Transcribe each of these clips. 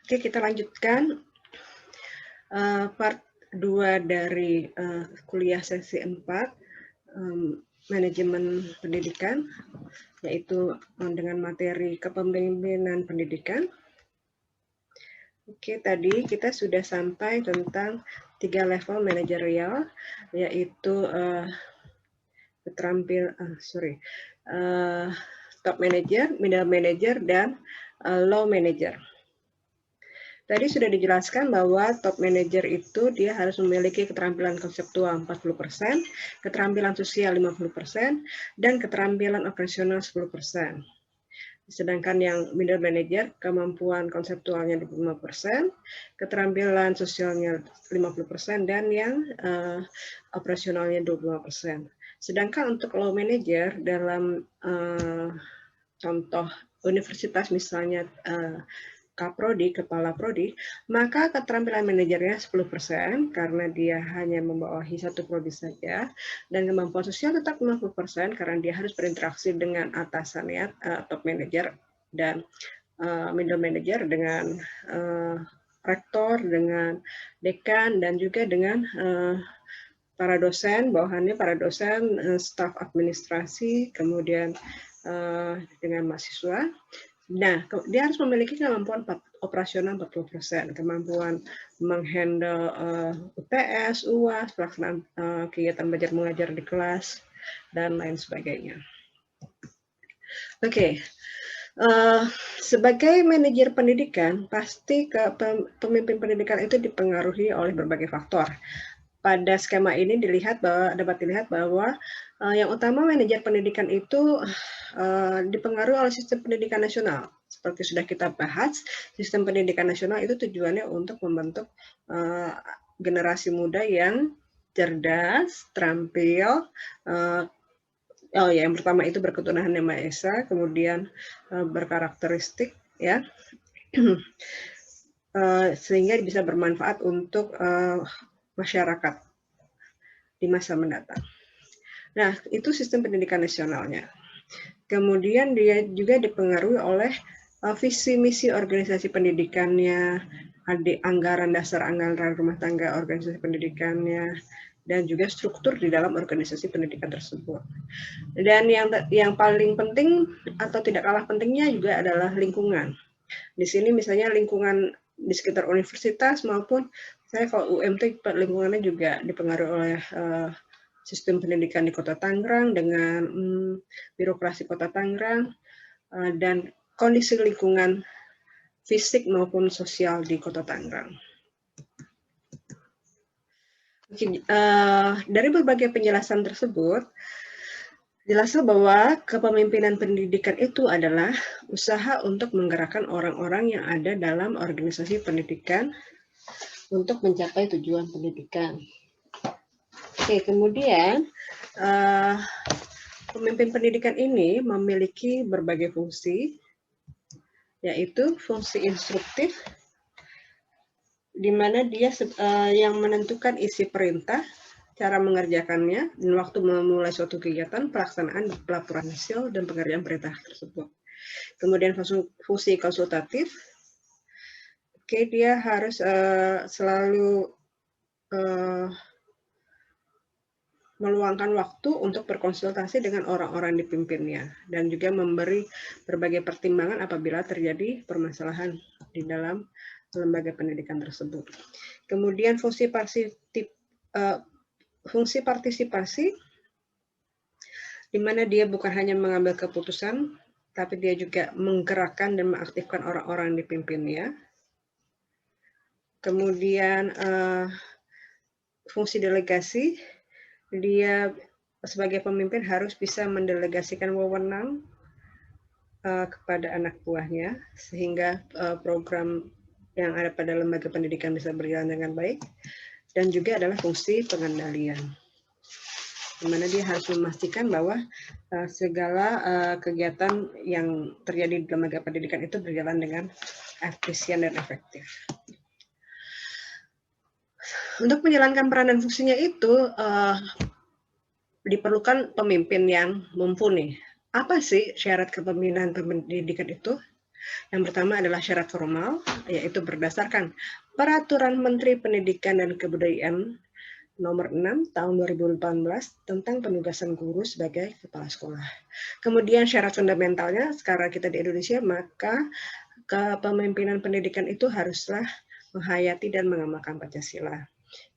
Oke, kita lanjutkan part 2 dari kuliah sesi 4, manajemen pendidikan, yaitu dengan materi kepemimpinan pendidikan. Oke, tadi kita sudah sampai tentang 3 level manajerial, yaitu top manager, middle manager, dan low manager. Tadi sudah dijelaskan bahwa top manager itu dia harus memiliki keterampilan konseptual 40%, keterampilan sosial 50%, dan keterampilan operasional 10%. Sedangkan yang middle manager, kemampuan konseptualnya 25%, keterampilan sosialnya 50%, dan yang operasionalnya 25%. Sedangkan untuk low manager dalam contoh universitas misalnya Kaprodi, kepala prodi, maka keterampilan manajernya 10% karena dia hanya membawahi satu prodi saja, dan kemampuan sosial tetap 50% karena dia harus berinteraksi dengan atasannya, top manager dan middle manager, dengan rektor, dengan dekan, dan juga dengan para dosen, bawahannya para dosen, staf administrasi, kemudian dengan mahasiswa. Nah, dia harus memiliki kemampuan operasional 40%, kemampuan menghandle UTS, UAS, pelaksanaan kegiatan belajar mengajar di kelas, dan lain sebagainya. Oke, sebagai manajer pendidikan, pasti pemimpin pendidikan itu dipengaruhi oleh berbagai faktor. Pada skema ini dapat dilihat bahwa yang utama manajer pendidikan itu dipengaruhi oleh sistem pendidikan nasional. Seperti sudah kita bahas, sistem pendidikan nasional itu tujuannya untuk membentuk generasi muda yang cerdas, terampil, yang pertama itu berketuhanan yang Maha Esa, kemudian berkarakteristik, ya, sehingga bisa bermanfaat untuk masyarakat di masa mendatang. Nah, itu sistem pendidikan nasionalnya. Kemudian dia juga dipengaruhi oleh visi misi organisasi pendidikannya, anggaran dasar, anggaran rumah tangga organisasi pendidikannya, dan juga struktur di dalam organisasi pendidikan tersebut. Dan yang paling penting atau tidak kalah pentingnya juga adalah lingkungan. Di sini misalnya lingkungan di sekitar universitas maupun saya kalau UMT lingkungannya juga dipengaruhi oleh sistem pendidikan di Kota Tangerang dengan birokrasi Kota Tangerang dan kondisi lingkungan fisik maupun sosial di Kota Tangerang. Dari berbagai penjelasan tersebut, jelaslah bahwa kepemimpinan pendidikan itu adalah usaha untuk menggerakkan orang-orang yang ada dalam organisasi pendidikan untuk mencapai tujuan pendidikan. Oke, kemudian pemimpin pendidikan ini memiliki berbagai fungsi, yaitu fungsi instruktif, di mana dia yang menentukan isi perintah, cara mengerjakannya, dan waktu memulai suatu kegiatan, pelaksanaan, pelaporan hasil, dan pengerjaan perintah tersebut. Kemudian fungsi konsultatif, dia harus selalu meluangkan waktu untuk berkonsultasi dengan orang-orang dipimpinnya dan juga memberi berbagai pertimbangan apabila terjadi permasalahan di dalam lembaga pendidikan tersebut. Kemudian fungsi partisipasi, di mana dia bukan hanya mengambil keputusan, tapi dia juga menggerakkan dan mengaktifkan orang-orang dipimpinnya. Kemudian fungsi delegasi, dia sebagai pemimpin harus bisa mendelegasikan wewenang kepada anak buahnya sehingga program yang ada pada lembaga pendidikan bisa berjalan dengan baik, dan juga adalah fungsi pengendalian, di mana dia harus memastikan bahwa segala kegiatan yang terjadi di lembaga pendidikan itu berjalan dengan efisien dan efektif. Untuk menjalankan peran dan fungsinya itu diperlukan pemimpin yang mumpuni. Apa sih syarat kepemimpinan pendidikan itu? Yang pertama adalah syarat formal, yaitu berdasarkan Peraturan Menteri Pendidikan dan Kebudayaan Nomor 6 Tahun 2018 tentang penugasan guru sebagai kepala sekolah. Kemudian syarat fundamentalnya, sekarang kita di Indonesia, maka kepemimpinan pendidikan itu haruslah menghayati dan mengamalkan Pancasila.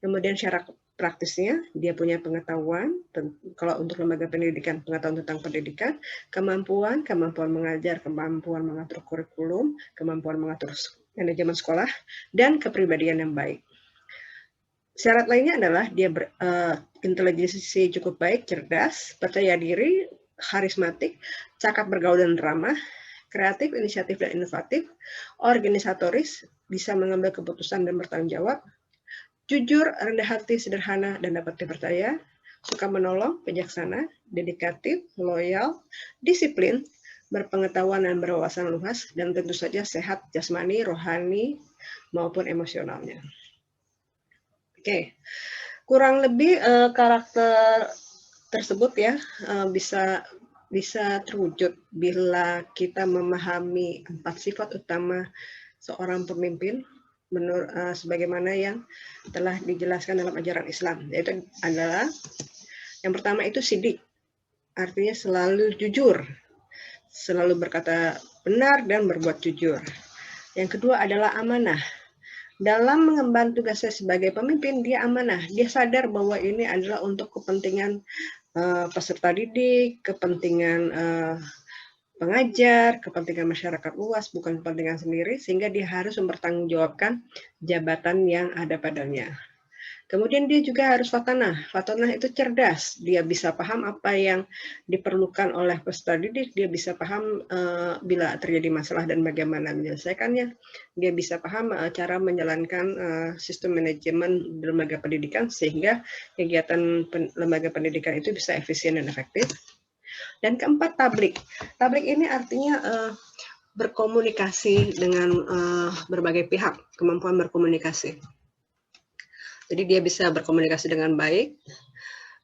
Kemudian syarat praktisnya, dia punya pengetahuan, kalau untuk lembaga pendidikan, pengetahuan tentang pendidikan, kemampuan mengajar, kemampuan mengatur kurikulum, kemampuan mengatur manajemen sekolah, dan kepribadian yang baik. Syarat lainnya adalah dia intelijensi cukup baik, cerdas, percaya diri, karismatik, cakap bergaul dan ramah, kreatif, inisiatif dan inovatif, organisatoris, bisa mengambil keputusan dan bertanggung jawab, jujur, rendah hati, sederhana, dan dapat dipercaya, suka menolong, bijaksana, dedikatif, loyal, disiplin, berpengetahuan dan berwawasan luas, dan tentu saja sehat jasmani, rohani, maupun emosionalnya. Oke, kurang lebih karakter tersebut ya bisa terwujud bila kita memahami 4 sifat utama seorang pemimpin menurut sebagaimana yang telah dijelaskan dalam ajaran Islam, yaitu adalah yang pertama itu sidik, artinya selalu jujur, selalu berkata benar dan berbuat jujur. Yang kedua adalah amanah. Dalam mengemban tugasnya sebagai pemimpin, dia amanah. Dia sadar bahwa ini adalah untuk kepentingan peserta didik, kepentingan pengajar, kepentingan masyarakat luas, bukan kepentingan sendiri, sehingga dia harus mempertanggungjawabkan jabatan yang ada padanya. Kemudian dia juga harus fatanah. Fatanah itu cerdas. Dia bisa paham apa yang diperlukan oleh peserta didik. Dia bisa paham bila terjadi masalah dan bagaimana menyelesaikannya. Dia bisa paham cara menjalankan sistem manajemen lembaga pendidikan sehingga kegiatan lembaga pendidikan itu bisa efisien dan efektif. Dan keempat, tablik. Tablik ini artinya berkomunikasi dengan berbagai pihak, kemampuan berkomunikasi. Jadi dia bisa berkomunikasi dengan baik,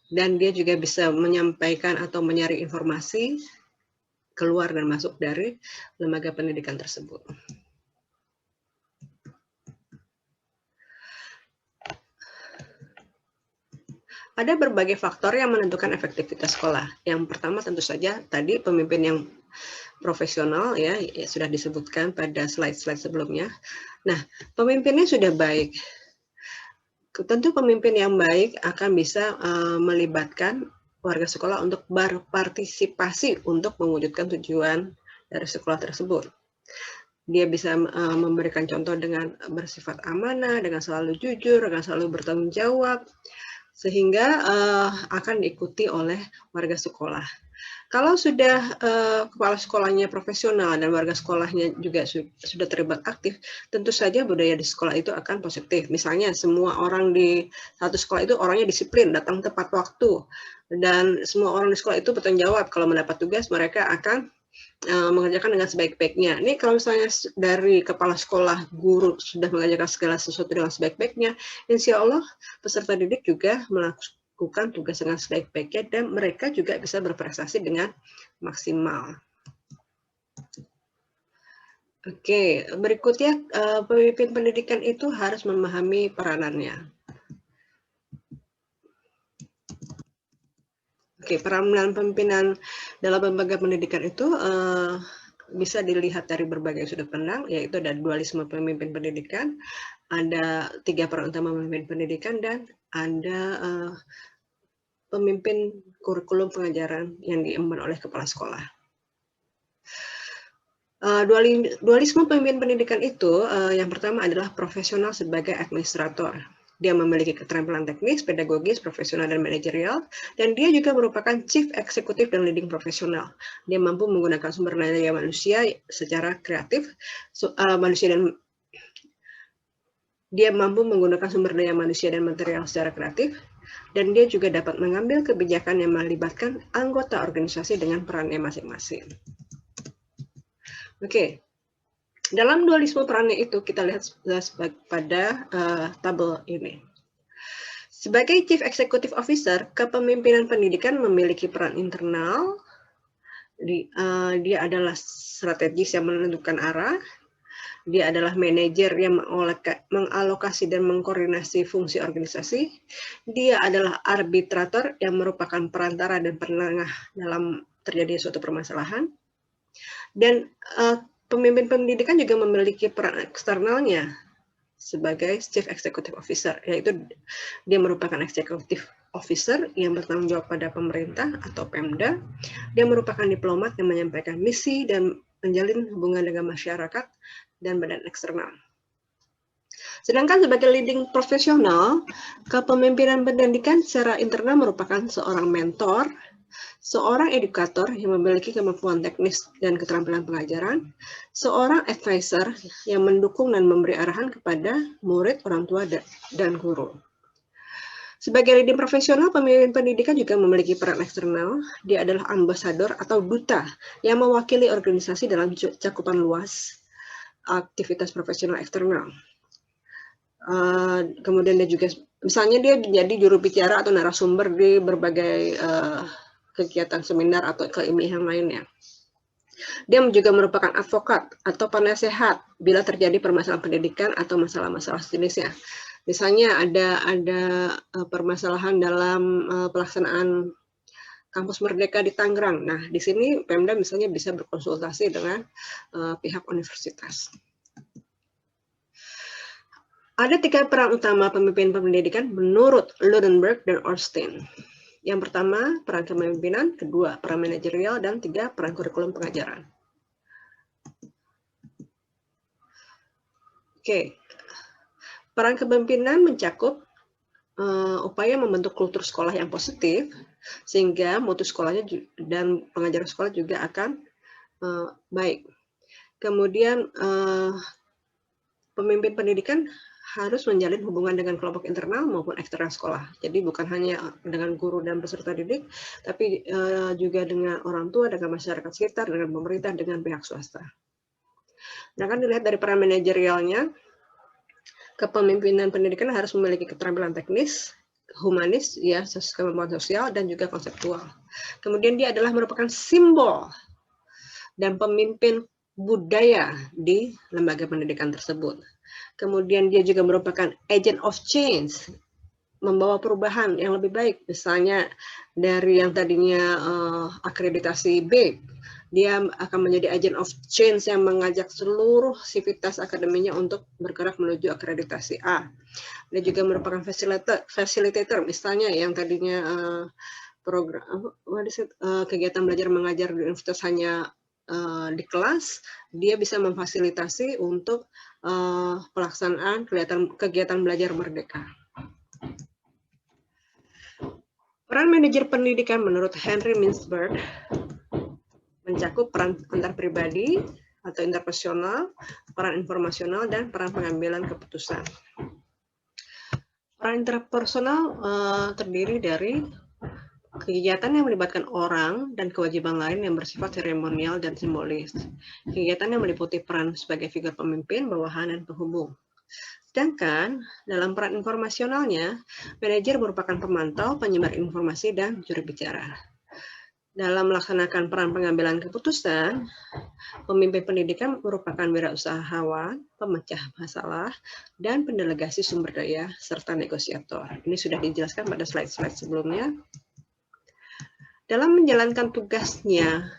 dan dia juga bisa menyampaikan atau menyaring informasi keluar dan masuk dari lembaga pendidikan tersebut. Ada berbagai faktor yang menentukan efektivitas sekolah. Yang pertama tentu saja tadi pemimpin yang profesional ya sudah disebutkan pada slide-slide sebelumnya. Nah, pemimpinnya sudah baik. Tentu pemimpin yang baik akan bisa melibatkan warga sekolah untuk berpartisipasi untuk mewujudkan tujuan dari sekolah tersebut. Dia bisa memberikan contoh dengan bersifat amanah, dengan selalu jujur, dengan selalu bertanggung jawab, sehingga akan diikuti oleh warga sekolah. Kalau sudah kepala sekolahnya profesional dan warga sekolahnya juga sudah terlibat aktif, tentu saja budaya di sekolah itu akan positif. Misalnya semua orang di satu sekolah itu orangnya disiplin, datang tepat waktu, dan semua orang di sekolah itu bertanggung jawab. Kalau mendapat tugas, mereka akan mengerjakan dengan sebaik-baiknya. Ini kalau misalnya dari kepala sekolah, guru sudah mengerjakan segala sesuatu dengan sebaik-baiknya, insya Allah peserta didik juga melakukan tugas dengan sebaik-baiknya dan mereka juga bisa berprestasi dengan maksimal. Oke, berikutnya pemimpin pendidikan itu harus memahami peranannya. Oke, peranan pimpinan dalam lembaga pendidikan itu bisa dilihat dari berbagai sudut pandang, yaitu ada dualisme pemimpin pendidikan, ada 3 peran utama pemimpin pendidikan, dan ada pemimpin kurikulum pengajaran yang diemban oleh kepala sekolah. Dualisme pemimpin pendidikan itu yang pertama adalah profesional sebagai administrator. Dia memiliki keterampilan teknis, pedagogis, profesional, dan manajerial, dan dia juga merupakan chief eksekutif dan leading profesional. Dia mampu menggunakan sumber daya manusia secara kreatif, dia mampu menggunakan sumber daya manusia dan material secara kreatif, dan dia juga dapat mengambil kebijakan yang melibatkan anggota organisasi dengan perannya masing-masing. Oke. Dalam dualisme perannya itu kita lihat pada tabel ini. Sebagai Chief Executive Officer, kepemimpinan pendidikan memiliki peran internal Dia adalah strategis yang menentukan arah. Dia adalah manajer yang mengalokasi dan mengkoordinasi fungsi organisasi. Dia adalah arbitrator yang merupakan perantara dan penengah dalam terjadi suatu permasalahan. Dan pemimpin pendidikan juga memiliki peran eksternalnya sebagai Chief Executive Officer, yaitu dia merupakan Executive Officer yang bertanggung jawab pada pemerintah atau Pemda. Dia merupakan diplomat yang menyampaikan misi dan menjalin hubungan dengan masyarakat dan badan eksternal. Sedangkan sebagai leading profesional, kepemimpinan pendidikan secara internal merupakan seorang mentor, seorang edukator yang memiliki kemampuan teknis dan keterampilan pengajaran, seorang advisor yang mendukung dan memberi arahan kepada murid, orang tua, dan guru. Sebagai leading profesional, pemimpin pendidikan juga memiliki peran eksternal. Dia adalah ambasador atau duta yang mewakili organisasi dalam cakupan luas aktivitas profesional eksternal. Kemudian dia juga, misalnya dia menjadi juru bicara atau narasumber di berbagai kegiatan seminar atau keilmian lainnya. Dia juga merupakan advokat atau penasehat bila terjadi permasalahan pendidikan atau masalah-masalah sejenisnya. Misalnya ada permasalahan dalam pelaksanaan Kampus Merdeka di Tangerang. Nah, di sini Pemda misalnya bisa berkonsultasi dengan pihak universitas. Ada 3 peran utama pemimpin pendidikan menurut Ludenberg dan Ornstein. Yang pertama, peran kepemimpinan, kedua, peran manajerial, dan 3, peran kurikulum pengajaran. Oke, peran kepemimpinan mencakup upaya membentuk kultur sekolah yang positif, sehingga mutu sekolahnya dan pengajaran sekolah juga akan baik. Kemudian pemimpin pendidikan harus menjalin hubungan dengan kelompok internal maupun eksternal sekolah. Jadi bukan hanya dengan guru dan peserta didik, tapi juga dengan orang tua, dengan masyarakat sekitar, dengan pemerintah, dengan pihak swasta. Nah, kan dilihat dari peran manajerialnya, kepemimpinan pendidikan harus memiliki keterampilan teknis, humanis, ya, kemampuan sosial, dan juga konseptual. Kemudian dia adalah merupakan simbol dan pemimpin budaya di lembaga pendidikan tersebut. Kemudian dia juga merupakan agent of change, membawa perubahan yang lebih baik. Misalnya dari yang tadinya akreditasi B, dia akan menjadi agent of change yang mengajak seluruh sivitas akademinya untuk bergerak menuju akreditasi A. Dia juga merupakan facilitator, misalnya yang tadinya program kegiatan belajar mengajar di universitas hanya di kelas, dia bisa memfasilitasi untuk pelaksanaan kegiatan belajar merdeka. Peran manajer pendidikan menurut Henry Mintzberg mencakup peran antar pribadi atau interpersonal, peran informasional, dan peran pengambilan keputusan. Peran interpersonal terdiri dari kegiatan yang melibatkan orang dan kewajiban lain yang bersifat seremonial dan simbolis. Kegiatan yang meliputi peran sebagai figur pemimpin, bawahan, dan penghubung. Sedangkan dalam peran informasionalnya, manajer merupakan pemantau, penyebar informasi, dan juru bicara. Dalam melaksanakan peran pengambilan keputusan, pemimpin pendidikan merupakan wirausahawan, pemecah masalah, dan pendelegasi sumber daya, serta negosiator. Ini sudah dijelaskan pada slide-slide sebelumnya. Dalam menjalankan tugasnya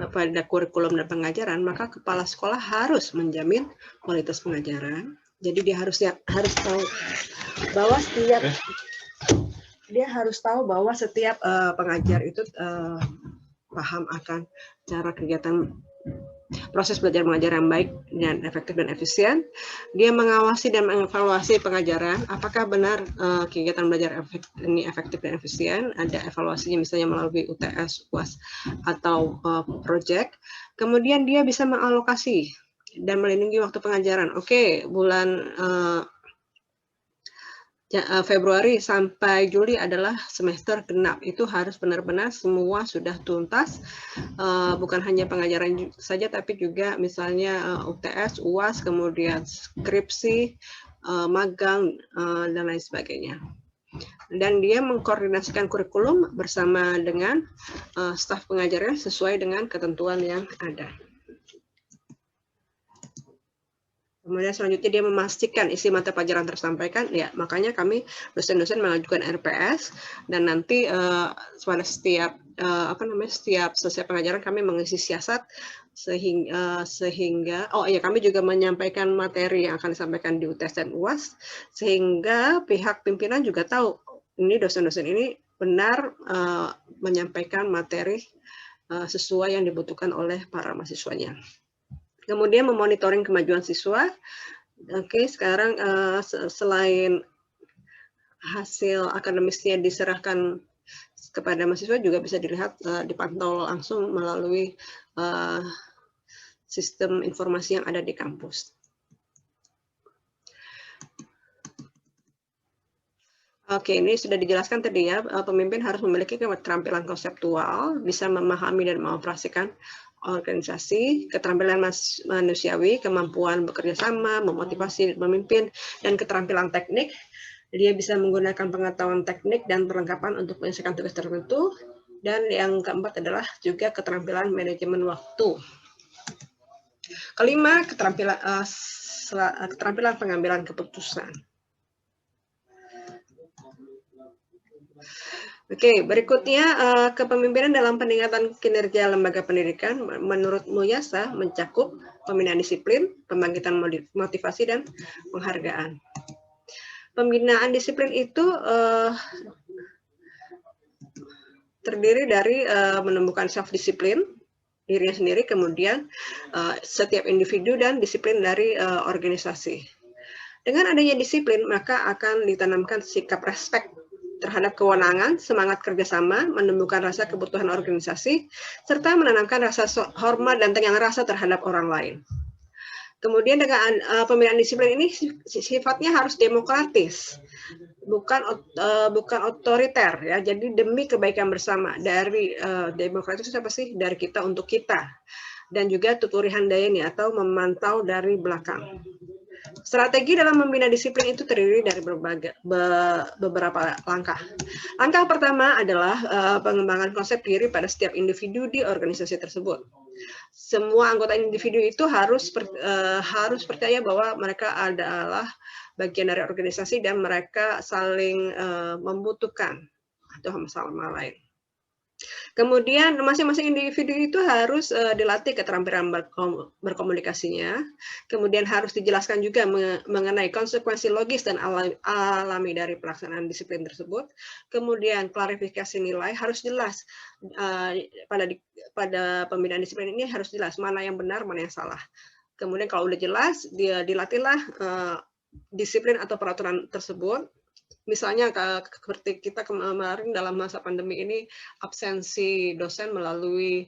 pada kurikulum dan pengajaran, maka kepala sekolah harus menjamin kualitas pengajaran. Jadi dia harus tahu bahwa setiap pengajar itu paham akan cara kegiatan proses belajar mengajar yang baik dan efektif dan efisien. Dia mengawasi dan mengevaluasi pengajaran, apakah benar kegiatan belajar ini efektif dan efisien. Ada evaluasinya misalnya melalui UTS, UAS, atau project. Kemudian dia bisa mengalokasi dan melindungi waktu pengajaran. Oke, bulan Februari sampai Juli adalah semester genap. Itu harus benar-benar semua sudah tuntas, bukan hanya pengajaran saja, tapi juga misalnya UTS, UAS, kemudian skripsi, magang, dan lain sebagainya. dan dia mengkoordinasikan kurikulum bersama dengan staf pengajarnya sesuai dengan ketentuan yang ada. Kemudian selanjutnya dia memastikan isi materi pelajaran tersampaikan, ya makanya kami dosen-dosen mengajukan RPS dan nanti pada setiap setiap selesai pengajaran kami mengisi siasat sehingga kami juga menyampaikan materi yang akan disampaikan di UTS dan UAS sehingga pihak pimpinan juga tahu ini dosen-dosen ini benar menyampaikan materi sesuai yang dibutuhkan oleh para mahasiswanya. Kemudian memonitoring kemajuan siswa. Oke, sekarang selain hasil akademisnya diserahkan kepada mahasiswa juga bisa dilihat dipantau langsung melalui sistem informasi yang ada di kampus. Oke, ini sudah dijelaskan tadi ya, pemimpin harus memiliki keterampilan konseptual, bisa memahami dan mengoperasikan organisasi, keterampilan manusiawi, kemampuan bekerja sama, memotivasi, memimpin, dan keterampilan teknik. Dia bisa menggunakan pengetahuan teknik dan perlengkapan untuk menyelesaikan tugas tertentu. Dan yang keempat adalah juga keterampilan manajemen waktu. Kelima, keterampilan pengambilan keputusan. Oke, berikutnya kepemimpinan dalam peningkatan kinerja lembaga pendidikan menurut Muyasa mencakup pembinaan disiplin, pembangkitan motivasi, dan penghargaan. Pembinaan disiplin itu terdiri dari menemukan self-disiplin dirinya sendiri, kemudian setiap individu dan disiplin dari organisasi. Dengan adanya disiplin, maka akan ditanamkan sikap respek terhadap kewenangan, semangat kerjasama, menemukan rasa kebutuhan organisasi, serta menanamkan rasa hormat dan tenggang rasa terhadap orang lain. Kemudian dengan pembinaan disiplin ini sifatnya harus demokratis, bukan otoriter ya. Jadi demi kebaikan bersama. Dari demokratis itu apa sih? Dari kita untuk kita. Dan juga tuturi handayani atau memantau dari belakang. Strategi dalam membina disiplin itu terdiri dari beberapa langkah. Langkah pertama adalah pengembangan konsep diri pada setiap individu di organisasi tersebut. Semua anggota individu itu harus percaya bahwa mereka adalah bagian dari organisasi dan mereka saling membutuhkan atau sama lain. Kemudian masing-masing individu itu harus dilatih keterampilan berkomunikasinya. Kemudian harus dijelaskan juga mengenai konsekuensi logis dan alami dari pelaksanaan disiplin tersebut. Kemudian klarifikasi nilai harus jelas pada pembinaan disiplin ini harus jelas mana yang benar, mana yang salah. Kemudian kalau udah jelas, dia dilatihlah disiplin atau peraturan tersebut. Misalnya seperti kita kemarin dalam masa pandemi ini absensi dosen melalui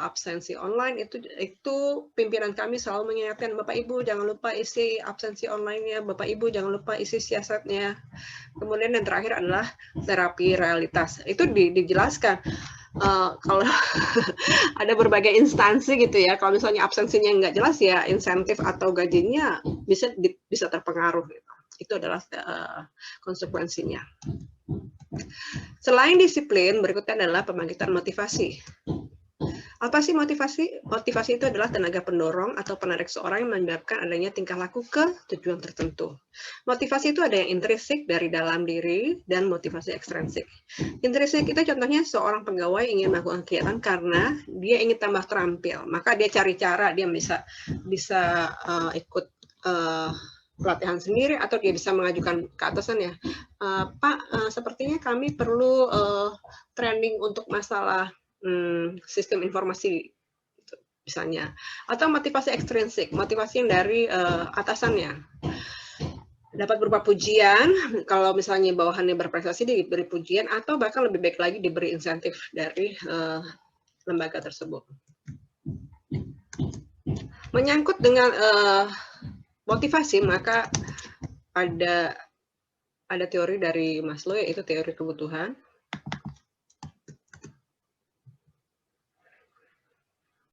absensi online itu pimpinan kami selalu mengingatkan Bapak Ibu jangan lupa isi absensi online-nya, Bapak Ibu jangan lupa isi siasatnya. Kemudian yang terakhir adalah terapi realitas. Itu dijelaskan. Kalau ada berbagai instansi gitu ya, kalau misalnya absensinya nggak jelas ya insentif atau gajinya bisa terpengaruh. Gitu. Itu adalah konsekuensinya. Selain disiplin, berikutnya adalah pembangkitan motivasi. Apa sih motivasi? Motivasi itu adalah tenaga pendorong atau penarik seorang yang menyebabkan adanya tingkah laku ke tujuan tertentu. Motivasi itu ada yang intrinsik dari dalam diri dan motivasi ekstrinsik. Intrinsik itu contohnya seorang pegawai ingin melakukan kegiatan karena dia ingin tambah terampil, maka dia cari cara, dia bisa ikut pelatihan sendiri atau dia bisa mengajukan ke atasannya, Pak, sepertinya kami perlu training untuk masalah sistem informasi misalnya, atau motivasi ekstrinsik, motivasi yang dari atasannya dapat berupa pujian, kalau misalnya bawahannya berprestasi diberi pujian atau bahkan lebih baik lagi diberi insentif dari lembaga tersebut. Menyangkut dengan motivasi, maka ada teori dari Maslow, yaitu teori kebutuhan.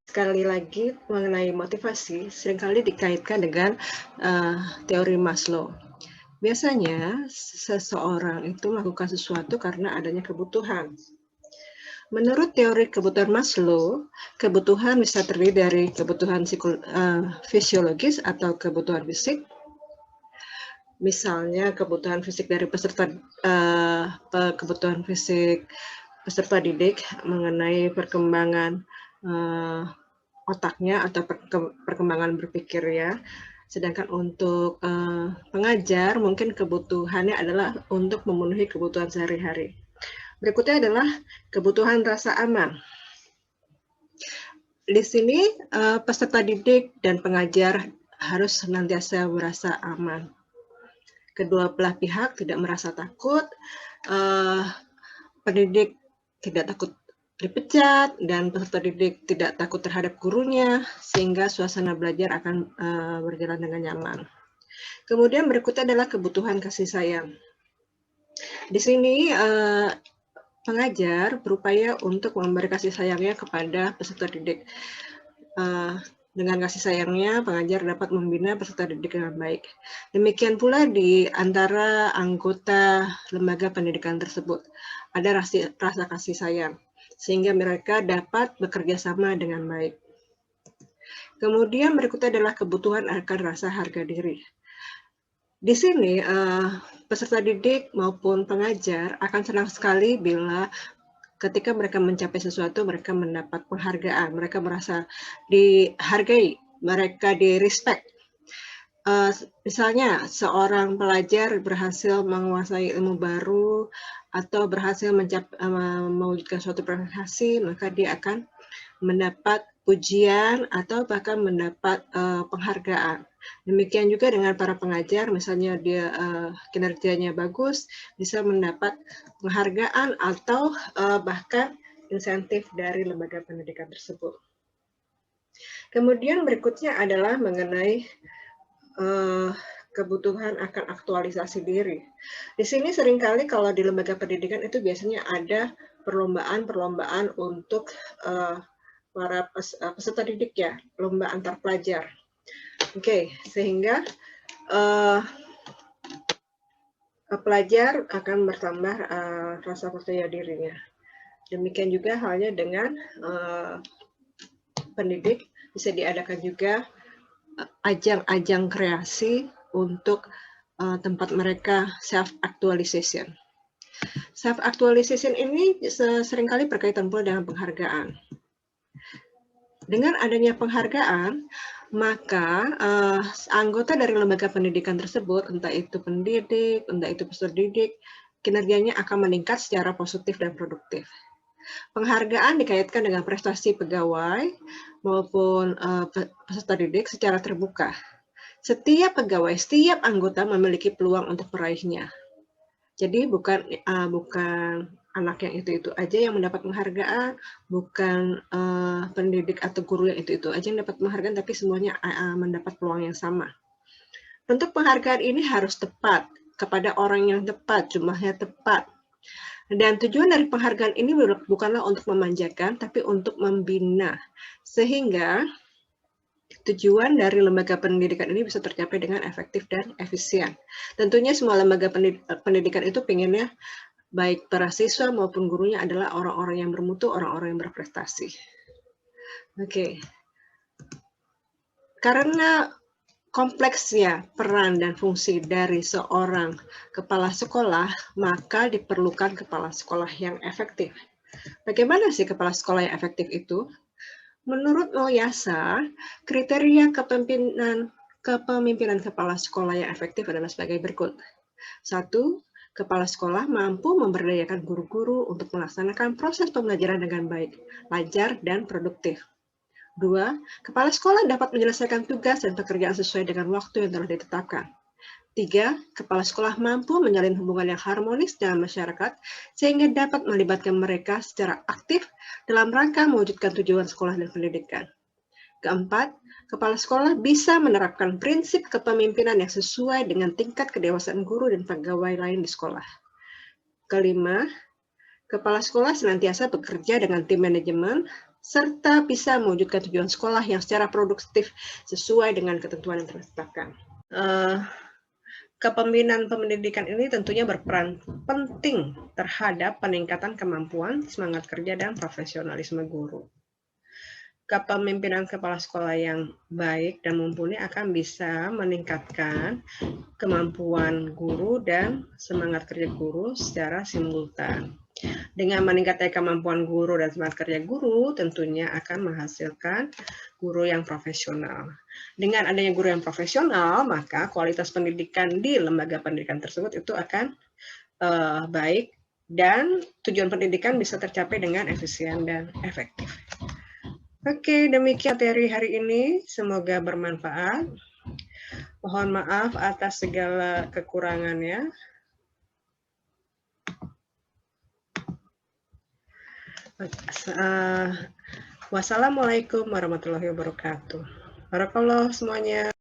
Sekali lagi mengenai motivasi seringkali dikaitkan dengan teori Maslow. Biasanya, seseorang itu melakukan sesuatu karena adanya kebutuhan. Menurut teori kebutuhan Maslow, kebutuhan bisa terdiri dari kebutuhan fisiologis atau kebutuhan fisik. Misalnya kebutuhan fisik dari kebutuhan fisik peserta didik mengenai perkembangan otaknya atau perkembangan berpikir ya. Sedangkan untuk pengajar mungkin kebutuhannya adalah untuk memenuhi kebutuhan sehari-hari. Berikutnya adalah kebutuhan rasa aman. Di sini peserta didik dan pengajar harus senantiasa merasa aman. Kedua belah pihak tidak merasa takut, pendidik tidak takut dipecat, dan peserta didik tidak takut terhadap gurunya, sehingga suasana belajar akan berjalan dengan nyaman. Kemudian berikutnya adalah kebutuhan kasih sayang. Di sini pengajar berupaya untuk memberi kasih sayangnya kepada peserta didik. Dengan kasih sayangnya, pengajar dapat membina peserta didik dengan baik. Demikian pula di antara anggota lembaga pendidikan tersebut. Ada rasa kasih sayang, sehingga mereka dapat bekerja sama dengan baik. Kemudian berikutnya adalah kebutuhan akan rasa harga diri. Di sini, peserta didik maupun pengajar akan senang sekali bila ketika mereka mencapai sesuatu, mereka mendapat penghargaan, mereka merasa dihargai, mereka di-respect. Misalnya, seorang pelajar berhasil menguasai ilmu baru atau berhasil mewujudkan suatu prestasi, maka dia akan mendapat pujian atau bahkan mendapat penghargaan. Demikian juga dengan para pengajar, misalnya dia kinerjanya bagus, bisa mendapat penghargaan atau bahkan insentif dari lembaga pendidikan tersebut. Kemudian berikutnya adalah mengenai kebutuhan akan aktualisasi diri. Di sini seringkali kalau di lembaga pendidikan itu biasanya ada perlombaan-perlombaan untuk para peserta didik ya, lomba antar pelajar. Oke, sehingga pelajar akan bertambah rasa percaya dirinya. Demikian juga halnya dengan pendidik, bisa diadakan juga ajang-ajang kreasi untuk tempat mereka self-actualization. Self-actualization ini seringkali berkaitan pula dengan penghargaan. Dengan adanya penghargaan, maka anggota dari lembaga pendidikan tersebut, entah itu pendidik, entah itu peserta didik, kinerjanya akan meningkat secara positif dan produktif. Penghargaan dikaitkan dengan prestasi pegawai maupun peserta didik secara terbuka. Setiap pegawai, setiap anggota memiliki peluang untuk meraihnya. Jadi bukan anak yang itu-itu aja yang mendapat penghargaan, bukan pendidik atau guru yang itu-itu aja yang dapat penghargaan, tapi semuanya mendapat peluang yang sama. Bentuk penghargaan ini harus tepat, kepada orang yang tepat, jumlahnya tepat. Dan tujuan dari penghargaan ini bukanlah untuk memanjakan, tapi untuk membina. Sehingga tujuan dari lembaga pendidikan ini bisa tercapai dengan efektif dan efisien. Tentunya semua lembaga pendidikan itu pengennya baik para siswa maupun gurunya adalah orang-orang yang bermutu, orang-orang yang berprestasi. Oke. Karena kompleksnya peran dan fungsi dari seorang kepala sekolah, maka diperlukan kepala sekolah yang efektif. Bagaimana sih kepala sekolah yang efektif itu? Menurut Loyasa, kriteria kepemimpinan kepala sekolah yang efektif adalah sebagai berikut. 1. Kepala sekolah mampu memberdayakan guru-guru untuk melaksanakan proses pembelajaran dengan baik, lancar, dan produktif. 2. Kepala sekolah dapat menyelesaikan tugas dan pekerjaan sesuai dengan waktu yang telah ditetapkan. 3. Kepala sekolah mampu menjalin hubungan yang harmonis dengan masyarakat sehingga dapat melibatkan mereka secara aktif dalam rangka mewujudkan tujuan sekolah dan pendidikan. Keempat, kepala sekolah bisa menerapkan prinsip kepemimpinan yang sesuai dengan tingkat kedewasaan guru dan pegawai lain di sekolah. Kelima, kepala sekolah senantiasa bekerja dengan tim manajemen serta bisa mewujudkan tujuan sekolah yang secara produktif sesuai dengan ketentuan yang telah ditetapkan. Kepemimpinan pendidikan ini tentunya berperan penting terhadap peningkatan kemampuan, semangat kerja, dan profesionalisme guru. Kepemimpinan kepala sekolah yang baik dan mumpuni akan bisa meningkatkan kemampuan guru dan semangat kerja guru secara simultan. Dengan meningkatnya kemampuan guru dan semangat kerja guru, tentunya akan menghasilkan guru yang profesional. Dengan adanya guru yang profesional, maka kualitas pendidikan di lembaga pendidikan tersebut itu akan baik dan tujuan pendidikan bisa tercapai dengan efisien dan efektif. Oke, demikian materi hari ini. Semoga bermanfaat. Mohon maaf atas segala kekurangannya. Wassalamualaikum warahmatullahi wabarakatuh. Barakallah semuanya.